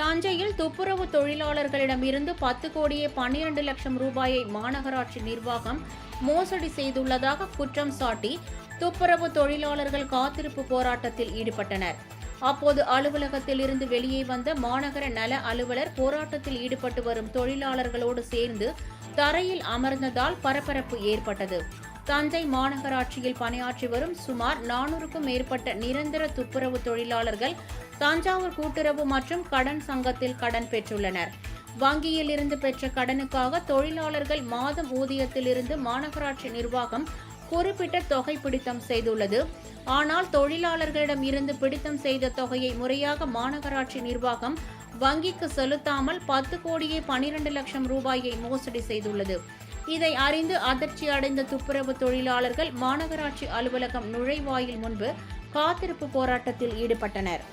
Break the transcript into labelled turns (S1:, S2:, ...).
S1: தஞ்சையில் துப்புரவு தொழிலாளர்களிடமிருந்து 10 கோடியே 12 லட்சம் ரூபாயை மாநகராட்சி நிர்வாகம் மோசடி செய்துள்ளதாக குற்றம் சாட்டி துப்புரவு தொழிலாளர்கள் காத்திருப்பு போராட்டத்தில் ஈடுபட்டனர். அப்போது அலுவலகத்தில் இருந்து வெளியே வந்த மாநகர நல அலுவலர் போராட்டத்தில் ஈடுபட்டு வரும் தொழிலாளர்களோடு சேர்ந்து தரையில் அமர்ந்ததால் பரபரப்பு ஏற்பட்டது. தஞ்சை மாநகராட்சியில் பணியாற்றி வரும் சுமார் 400க்கும் மேற்பட்ட நிரந்தர துப்புரவு தொழிலாளர்கள் தஞ்சாவூர் கூட்டுறவு மற்றும் கடன் சங்கத்தில் கடன் பெற்றுள்ளனர். வங்கியில் இருந்து பெற்ற கடனுக்காக தொழிலாளர்கள் மாதம் ஊதியத்திலிருந்து மாநகராட்சி நிர்வாகம் குறிப்பிட்ட தொகை பிடித்தம் செய்துள்ளது. ஆனால் தொழிலாளர்களிடம் இருந்து பிடித்தம் செய்த தொகையை முறையாக மாநகராட்சி நிர்வாகம் வங்கிக்கு செலுத்தாமல் 10 கோடியே 12 லட்சம் ரூபாயை மோசடி செய்துள்ளது. இதை அறிந்து அதிர்ச்சி அடைந்த துப்புரவு தொழிலாளர்கள் மாநகராட்சி அலுவலகம் நுழைவாயில் முன்பு காத்திருப்பு போராட்டத்தில் ஈடுபட்டனர்.